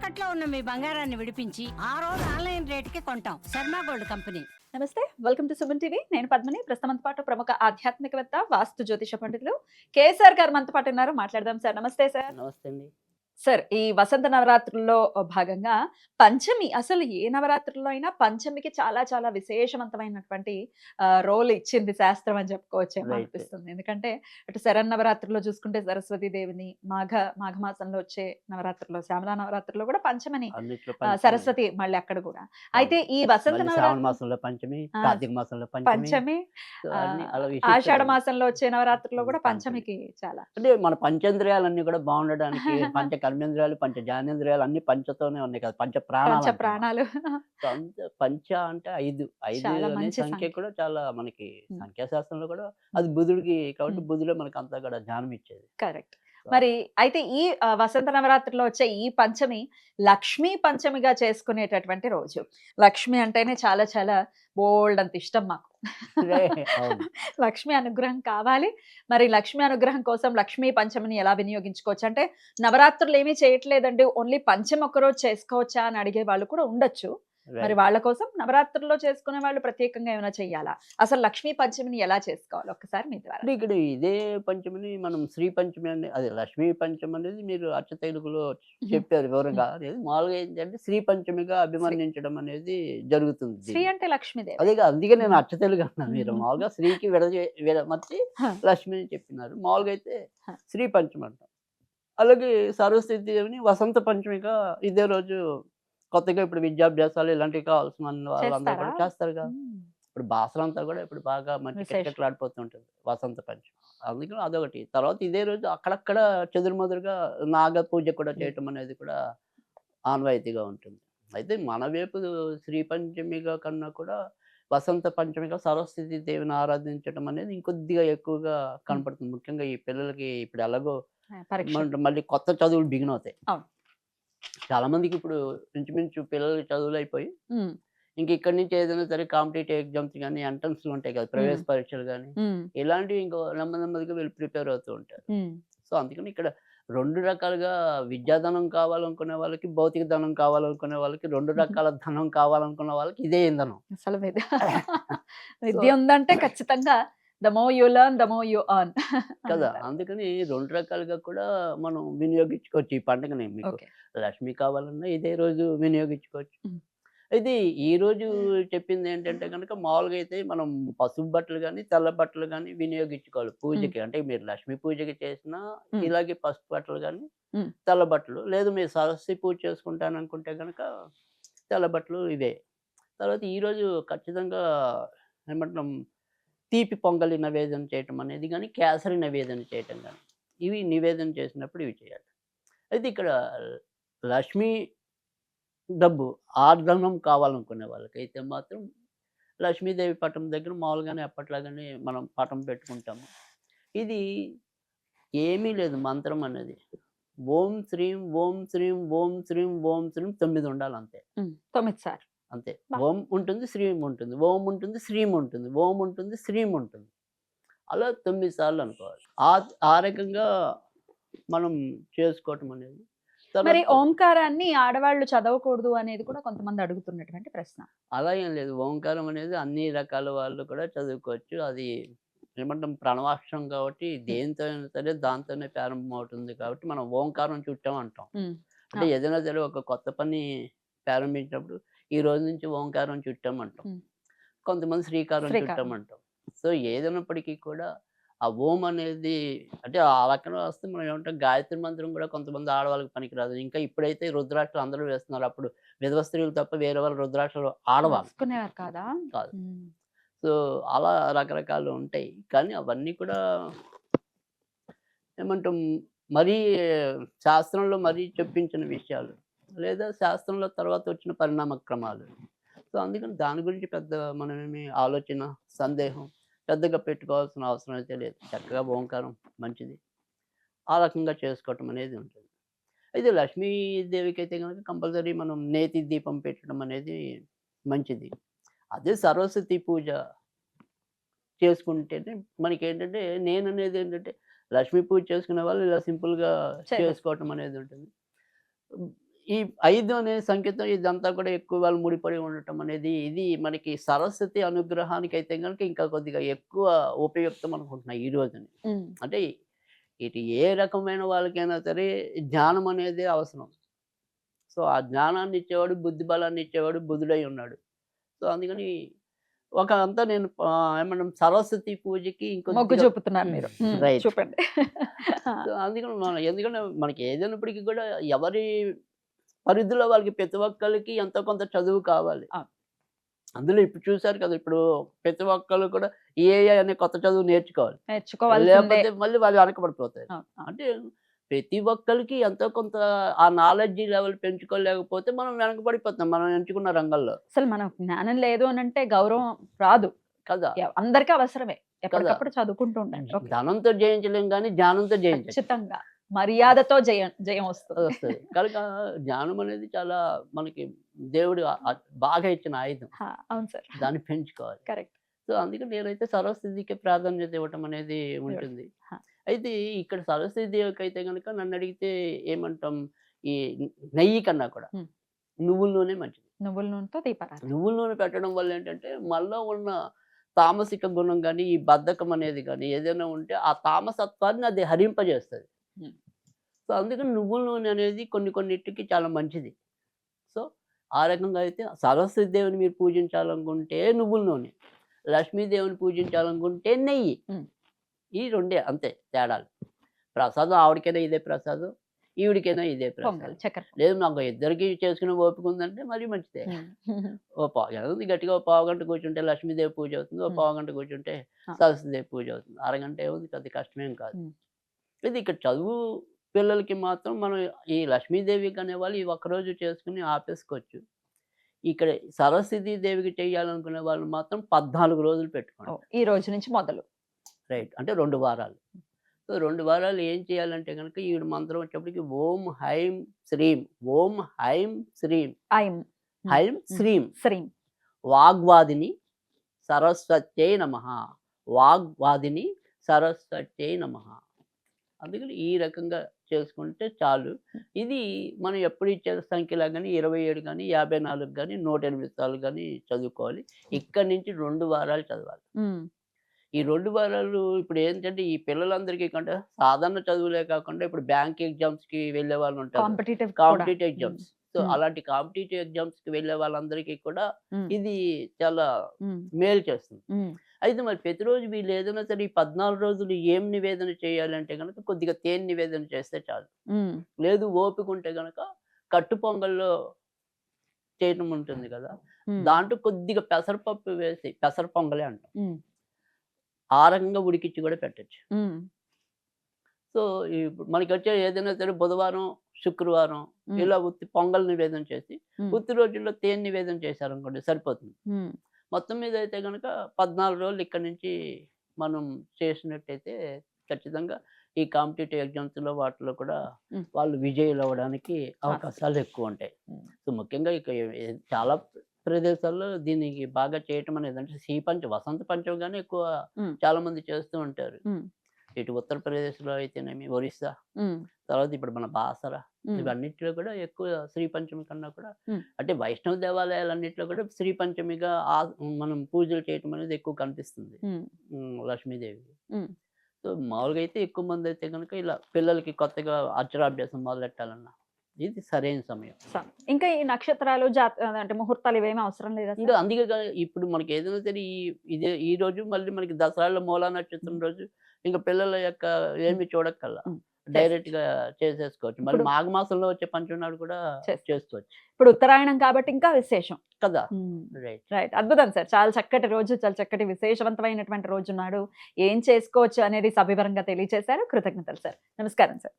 తాకట్లో ఉన్న మీ బంగారాన్ని విడిపించి ఆ రోజు ఆన్లైన్ రేటుకి కొంటాం. Sharma gold company. నమస్తే, వెల్కమ్ టు సుమన్ టీవీ. నేను పద్మిని. ప్రస్తుతం పాటు ప్రముఖ ఆధ్యాత్మికవేత్త, వాస్తు జ్యోతిష పండితులు కేసీఆర్ గారు మనతో పాటు ఉన్నారు. మాట్లాడదాం సార్. నమస్తే సార్. నమస్తే అండి. సార్, ఈ వసంత నవరాత్రుల్లో భాగంగా పంచమి, అసలు ఏ నవరాత్రుల్లో అయినా పంచమికి చాలా చాలా విశేషవంతమైనటువంటి రోల్ ఇచ్చింది శాస్త్రం అని చెప్పుకోవచ్చేమో రైట్. అనిపిస్తుంది. ఎందుకంటే అటు శరన్నవరాత్రుల్లో చూసుకుంటే సరస్వతి దేవిని, మాఘమాసంలో వచ్చే నవరాత్రుల్లో, శ్యామలా నవరాత్రుల్లో కూడా పంచమని అన్నిట్లో పంచమి. సరస్వతి మళ్ళీ అక్కడ కూడా. అయితే ఈ వసంత మళ్ళీ శ్రావణ నవరాత్రి మాసంలో పంచమి, ఆ, కార్తీక మాసంలో పంచమి. పంచమి, సో ఆ, అన్ని అలా విశిష్టత ఆషాఢ ఉంది. మాసంలో వచ్చే నవరాత్రుల్లో కూడా పంచమి. పంచమికి చాలా అంటే మన పంచేంద్రియాలన్నీ కూడా బాగుండడానికి పంచ కర్మేంద్రియాలు, పంచ జ్ఞానేంద్రియాలు అన్ని పంచతోనే ఉన్నాయి కదా, పంచ ప్రాణాలు పంచ అంటాం మనం. ప్రాణాలు. సో పంచ అంటే ఐదు చాలా అనే మంచి సంఖ్య సంఖ్య. కూడా చాలా మనకి ఉమ్. సంఖ్యాశాస్త్రంలో కూడా అది బుధుడికి కాబట్టి ఉమ్. బుధుడే మనకు అంతా కూడా జ్ఞానం ఇచ్చేది. కరెక్ట్. సో మరి అయితే ఈ వసంత నవరాత్రిలో వచ్చే ఈ పంచమి లక్ష్మీ పంచమిగా చేసుకునేటటువంటి రోజు. లక్ష్మి అంటేనే చాలా చాలా బోల్డ్ అంత ఇష్టం మాకు. అవును. లక్ష్మి అనుగ్రహం కావాలి. మరి లక్ష్మి అనుగ్రహం కోసం లక్ష్మీ పంచమిని ఎలా వినియోగించుకోవచ్చు అంటే, నవరాత్రులు ఏమీ చేయట్లేదండి, ఓన్లీ పంచమి ఒక్కరోజు చేసుకోవచ్చా అని అడిగే వాళ్ళు కూడా ఉండొచ్చు. మరి రైట్. వాళ్ళ కోసం నవరాత్రుల్లో చేసుకునే వాళ్ళు ప్రత్యేకంగా ఏమైనా చెయ్యాలా? అసలు లక్ష్మీ పంచమిని ఎలా చేసుకోవాలి ఒక్కసారి మీ ద్వారా? అంటే ఇక్కడ ఇదే పంచమిని మనం శ్రీ పంచమి అని, అదే లక్ష్మీ పంచమి అనేది మీరు అచ్చ తెలుగులో చెప్పారు వివరంగా. అనేది మామూలుగా ఏంటంటే శ్రీ పంచమిగా శ్రీ అభివర్ణించడం అనేది జరుగుతుంది శ్రీ దీన్ని. అంటే లక్ష్మీదేవి. అదే అందుకే నేను అచ్చ తెలుగు అన్నాను. మీరు మామూలుగా శ్రీకి విడమర్చి హ, లక్ష్మి అని చెప్పినారు. మామూలుగా అయితే హ. శ్రీ పంచమి అంటాం. అలాగే సరస్వతి దేవిని వసంత పంచమిగా ఇదే రోజు కొత్తగా ఇప్పుడు విద్యాభ్యాసాలు ఇలాంటివి కావాల్సిన వాళ్ళందరూ చేస్తారా? కూడా చేస్తారుగా. మ్మ్. ఇప్పుడు బాసలంతా కూడా ఇప్పుడు బాగా మంచి విశేషం. క్రికెట్లు ఆడిపోతుంటుంది వసంత పంచమి. అందుకని అదొకటి. తర్వాత ఇదే రోజు అక్కడక్కడ చెదురుమదురుగా నాగ పూజ కూడా చేయటం అనేది కూడా ఆనవాయితీగా ఉంటుంది. అయితే మన వైపు శ్రీ పంచమిగా కన్నా కూడా వసంత పంచమిగా సరస్వతి దేవిని ఆరాధించడం అనేది ఇంకొద్దిగా ఎక్కువగా కనపడుతుంది. ముఖ్యంగా ఈ పిల్లలకి ఇప్పుడు ఎలాగో పరీక్ష. మళ్ళీ కొత్త చదువులు బిగిన్ అవుతాయి. అవును. చాలా మందికి ఇప్పుడు ఇంచుమించు పిల్లలకి చదువులు అయిపోయి మ్మ్. ఇంక ఇక్కడి నుంచి ఏదైనా సరే కాంపిటేటివ్ ఎగ్జామ్స్ కానీ, ఎంట్రన్స్‌లు ఉంటాయి కదా, ప్రవేశ మ్మ్. పరీక్షలు గానీ, మ్మ్. ఇలాంటివి ఇంకో నెమ్మదిగా వీళ్ళు ప్రిపేర్ అవుతూ ఉంటారు. మ్మ్. సో, అందుకని ఇక్కడ 2 రకాలుగా విద్యాధనం కావాలనుకునే వాళ్ళకి, భౌతిక ధనం కావాలనుకునే వాళ్ళకి, 2 రకాల ధనం కావాలనుకున్న వాళ్ళకి ఇదే ఇంధనం. అసలు సో విద్య ఉందంటే ఖచ్చితంగా the more you learn the more you earn కదా! అంటారు. అందుకని 2 రకాలుగా కూడా మనం వినియోగించుకోవచ్చు ఈ పండుగని. మీకు ఓకే. లక్ష్మి కావాలన్నా ఇదే రోజు వినియోగించుకోవచ్చు. మ్మ్. అయితే ఈరోజు చెప్పిందేంటంటే గనక మామూలుగా అయితే మనం పసుపు బట్టలు గానీ, తెల్ల బట్టలు గానీ వినియోగించుకోవాలి మ్మ్. పూజకి. అంటే మీరు లక్ష్మీ పూజకి చేసినా మ్మ్. ఇలాగే పసుపు బట్టలు గానీ, మ్మ్. తెల్ల బట్టలు. లేదు మీరు సరస్వతి పూజ చేసుకుంటాననుకుంటే గనక తెల్ల బట్టలు ఇవే. తర్వాత ఈరోజు ఖచ్చితంగా ఏమంటున్నాం, తీపి పొంగలి నివేదన చేయటం అనేది గానీ, కేసరి నివేదన చేయటం గానీ, ఇవి నివేదన చేసినప్పుడు ఇవి చేయాలి. అయితే ఇక్కడ లక్ష్మీ డబ్బు, ఆర్ధనం కావాలనుకునే వాళ్ళకైతే మాత్రం లక్ష్మీదేవి పటం దగ్గర మామూలుగానే ఎప్పట్లాగానే మనం పటం పెట్టుకుంటాము. ఇది ఏమీ లేదు మంత్రం అనేది. ఓం శ్రీం, ఓం శ్రీం, ఓం శ్రీం, ఓం శ్రీం 9 ఉండాలి అంతే. 9 సార్లు. అంతే. బా. ఓం ఉంటుంది, శ్రీం ఉంటుంది, ఓం ఉంటుంది, శ్రీం ఉంటుంది, ఓం ఉంటుంది, శ్రీం ఉంటుంది. అలా 9 సార్లు అనుకోవాలి. ఆ రకంగా మనం చేసుకోవటం అనేది. మరి తర్వాత ఓంకారాన్ని ఆడవాళ్ళు చదవకూడదు అనేది కూడా కొంతమంది అడుగుతున్నటువంటి ప్రశ్న. అలా ఏం లేదు. ఓంకారం అనేది అన్ని రకాల వాళ్ళు కూడా చదువుకోవచ్చు. అది ఏమంటాం ప్రణవాక్షరం కాబట్టి దేనితో అయినా సరే దాంతోనే ప్రారంభమవుతుంది కాబట్టి మనం ఓంకారం చుట్టాం అంటాం. మ్మ్. అంటే ఆ. ఏదైనా సరే ఒక కొత్త పని ప్రారంభించినప్పుడు ఈ రోజు నుంచి ఓంకారం చుట్టాం అంటాం. మ్మ్. కొంతమంది శ్రీకారం చుట్టాం శ్రీకారం. అంటాం. సో ఏదైనప్పటికీ కూడా ఆ ఓం అనేది అంటే ఆ రకంగా వస్తే మనం ఏమంటాం గాయత్రి మంత్రం కూడా కొంతమంది ఆడవాళ్ళకి పనికిరాదు. ఇంకా ఇప్పుడైతే రుద్రాక్షలు అందరూ వేస్తున్నారు. అప్పుడు విధవ స్త్రీలు తప్ప వేరే వాళ్ళు రుద్రాక్షలు ఆడవాళ్ళు రాసుకునేవారు కాదా? కాదు. మ్మ్. సో అలా రకరకాలు ఉంటాయి. కానీ అవన్నీ కూడా ఏమంటాం మరీ శాస్త్రంలో మరీ చెప్పించిన విషయాలు. లేదా శాస్త్రంలో తర్వాత వచ్చిన పరిణామ క్రమాలు. సో అందుకని దాని గురించి పెద్ద మనమేమి ఆలోచన, సందేహం పెద్దగా పెట్టుకోవాల్సిన అవసరం అయితే లేదు. చక్కగా ఓంకారం మంచిది. ఆ రకంగా చేసుకోవటం అనేది ఉంటుంది. అయితే లక్ష్మీదేవికి అయితే గనక కంపల్సరీ మనం నేతి దీపం పెట్టడం అనేది మంచిది. అదే సరస్వతి పూజ చేసుకుంటేనే మనకేంటంటే నేననేది ఏంటంటే లక్ష్మీ పూజ చేసుకునే వాళ్ళు ఇలా సింపుల్‌గా చేసుకోవటం అనేది ఉంటుంది. ఈ 5 అనే సంకేతం ఇదంతా కూడా ఎక్కువ వాళ్ళు ముడిపడి ఉండటం అనేది ఇది మనకి సరస్వతి అనుగ్రహానికైతే గనుక ఇంకా కొద్దిగా ఎక్కువ ఉపయుక్తం అనుకుంటున్నా ఈ రోజుని. అంటే ఇటు ఏ రకమైన వాళ్ళకైనా సరే జ్ఞానం అనేది అవసరం. సో, ఆ జ్ఞానాన్ని ఇచ్చేవాడు, బుద్ధి బలాన్ని ఇచ్చేవాడు బుధుడై ఉన్నాడు. సో, అందుకని ఒక అంతా నేను ఏమంటాం సరస్వతి పూజకి మొగ్గు ఇంకొద్దిగా చూపుతున్నారు మీరు. రైట్. చూపండి. సో, అందుకని మనం ఎందుకంటే మనకి ఏదైనప్పటికీ కూడా ఎవరి పరిధిలో వాళ్ళకి ప్రతి ఒక్కళ్ళకి ఎంతో కొంత చదువు కావాలి. అవును. అందులో ఇప్పుడు చూసారు కదా! ఇప్పుడు ప్రతి ఒక్కళ్ళు కూడా ఏఐ అనే కొత్త చదువు నేర్చుకోవాలి. నేర్చుకోవాల్సిందే. లేకపోతే మళ్ళీ వాళ్ళు వెనకబడిపోతారు. అవును, అవును. అంటే ప్రతి ఒక్కళ్ళకి ఎంతో కొంత ఆ నాలెడ్జ్ లెవెల్ పెంచుకోలేకపోతే మనం వెనకబడిపోతాం మనం ఎంచుకున్న రంగంలో. అసలు మనం జ్ఞానం లేదు అని అంటే గౌరవం రాదు. కదా! అందరికీ అవసరమే. ఎప్పటికప్పుడు చదువుకుంటూ ఉండండి. ఓకే. ధనంతో జయించలేం గానీ జ్ఞానంతో జయించచ్చు. ఖచ్చితంగా మర్యాదతో జయం వస్తుంది. వస్తది. కనుక జ్ఞానం అనేది చాలా మనకి దేవుడు బాగా ఇచ్చిన ఆయుధం. అవును సార్. దాన్ని పెంచుకోవాలి. కరెక్ట్. సో, అందుకే నేనైతే సరస్వతికి ప్రాధాన్యత ఇవ్వటం అనేది ఉంటుంది. హా. అయితే ఇక్కడ సరస్వతి దేవికైతే గనుక నన్నడిగితే ఏమంటాం, ఈ నెయ్యి కన్నా కూడా హ్మ్. నువ్వుల నూనె మంచిది. నువ్వుల నూనెతో దీపారాధన. నువ్వుల నూనె పెట్టడం వల్ల ఏంటంటే, మనలో ఉన్న తామసిక గుణం గానీ, ఈ బద్ధకం అనేది గానీ ఏదైనా ఉంటే ఆ తామసత్వాన్ని అది హరింపజేస్తది. హ్మ్. సో, అందుకని నువ్వుల నూనె అనేది కొన్నిటికి చాలా మంచిది. సో, ఆ రకంగా అయితే సరస్వతి దేవిని మీరు పూజించాలనుకుంటే నువ్వుల నూనె, లక్ష్మీదేవిని పూజించాలనుకుంటే నెయ్యి. హ్మ్. ఈ రెండే అంతే తేడాలు. ప్రసాదం ఆవిడకైనా ఇదే ప్రసాదం, ఈవిడికైనా ఇదే పొంగల్, ప్రసాదం. చక్కెర లేదు నాకు ఇద్దరికీ చేసుకునే ఓపిక ఉందంటే మరీ మంచిదే. ఓ ఏముంది గట్టిగా ఓ పావుగంట కూర్చుంటే లక్ష్మీదేవి పూజ అవుతుంది. ఓ పావుగంట కూర్చుంటే సరస్వతిదేవి పూజ అవుతుంది. అరగంట ఏముంది పెద్ద కష్టమేం కాదు. ఇది ఇక్కడ చదువు పిల్లలకి మాత్రం మనం ఈ లక్ష్మీదేవికి అనేవాళ్ళు ఈ ఒక్కరోజు చేసుకుని ఆపేసుకోవచ్చు. ఇక్కడ సరస్వతి దేవికి చేయాలనుకునే వాళ్ళు మాత్రం 14 రోజులు పెట్టుకోండి. ఈ రోజు నుంచి మొదలు. రైట్. అంటే 2 వారాలు. సో, 2 వారాలు ఏం చేయాలంటే గనుక ఈవిడ మంత్రం వచ్చేప్పటికి ఓం హైం శ్రీం, ఓం హైం శ్రీం, ఐం హైం శ్రీం శ్రీం వాగ్వాదిని సరస్వత్యై నమః, వాగ్వాదిని సరస్వత్యై నమః. అందుకని ఈ రకంగా చేసుకుంటే చాలు. ఇది మనం ఎప్పుడు ఇచ్చే సంఖ్యలా గానీ 27 గానీ, 54 గానీ, 108 సార్లు గానీ చదువుకోవాలి. ఇక్కడి నుంచి 2 వారాలు చదవాలి. ఈ 2 వారాలు ఇప్పుడు ఏంటంటే ఈ పిల్లలందరికీ కంటే సాధారణ చదువులే కాకుండా ఇప్పుడు బ్యాంక్ ఎగ్జామ్స్‌కి వెళ్ళే వాళ్ళు ఉంటారు. Competitive exams. సో, అలాంటి కాంపిటీటివ్ ఎగ్జామ్స్‌కి వెళ్ళే వాళ్ళందరికీ కూడా ఇది చాలా మేలు చేస్తుంది. అయితే మరి ప్రతిరోజు వీళ్ళు ఏదైనా సరే ఈ 14 రోజులు ఏం నివేదన చేయాలంటే గనక కొద్దిగా తేనె నివేదన చేస్తే చాలు. లేదు ఓపిక ఉంటే గనక కట్టు పొంగల్లో చేయటం ఉంటుంది కదా! దాంట్లో కొద్దిగా పెసరపప్పు వేసి పెసర పొంగలే అంటాం. ఆ రకంగా ఉడికిచ్చి కూడా పెట్టొచ్చు. సో, ఇప్పుడు మనకొచ్చే ఏదైనా సరే బుధవారం, శుక్రవారం ఇలా ఉత్తి పొంగల్ నివేదన చేసి ఉత్తి రోజుల్లో తేనె నివేదన చేశారనుకోండి సరిపోతుంది. మొత్తం మీద అయితే గనక 14 రోజులు ఇక్కడి నుంచి మనం చేసినట్టయితే ఖచ్చితంగా ఈ కాంపిటీటివ్ ఎగ్జామ్స్‌లో వాటిలో కూడా వాళ్ళు విజయులు అవ్వడానికి అవకాశాలు ఎక్కువుంటాయి. సో, ముఖ్యంగా ఇక చాలా ప్రదేశాల్లో దీనికి బాగా చేయటం అనేది అంటే వసంత పంచమిగానే ఎక్కువ చాలా మంది చేస్తూ ఉంటారు. ఇటు ఉత్తరప్రదేశ్‌లో అయితేనేమి, ఒరిస్సా, తర్వాత ఇప్పుడు మన బాసర ఇవన్నిటిలో కూడా ఎక్కువ శ్రీ పంచమి కన్నా కూడా అంటే వైష్ణవ దేవాలయాలన్నిటిలో కూడా శ్రీ పంచమిగా మనం పూజలు చేయటం అనేది ఎక్కువ కనిపిస్తుంది లక్ష్మీదేవికి. సో, మామూలుగా అయితే ఎక్కువ మంది అయితే కనుక ఇలా పిల్లలకి కొత్తగా అక్షరాభ్యాసం మొదలెట్టాలన్నా ఇది సరైన సమయం. ఇంకా ఈ నక్షత్రాలు అంటే ముహూర్తాలు ఇవేమీ అవసరం లేదా? ఇంకా అందుకే ఇప్పుడు మనకి ఏదైనా సరే ఈ రోజు మళ్ళీ మనకి దసరాలో మూలా నక్షత్రం రోజు ఇంకా పిల్లల యొక్క ఏమి చూడక్కల్లా డైరెక్ట్ గా చేసేసుకోవచ్చు. మళ్ళీ మాఘమాసంలో వచ్చే పంచనాడు కూడా చేసుకోవచ్చు. ఇప్పుడు ఉత్తరాయణం కాబట్టి ఇంకా విశేషం కదా. రైట్. అద్భుతం సార్. చాలా చక్కటి రోజు, చాలా చక్కటి విశేషవంతమైనటువంటి రోజు నాడు ఏం చేసుకోవచ్చు అనేది సవివరంగా తెలియజేశారు. కృతజ్ఞతలు సార్. నమస్కారం సార్.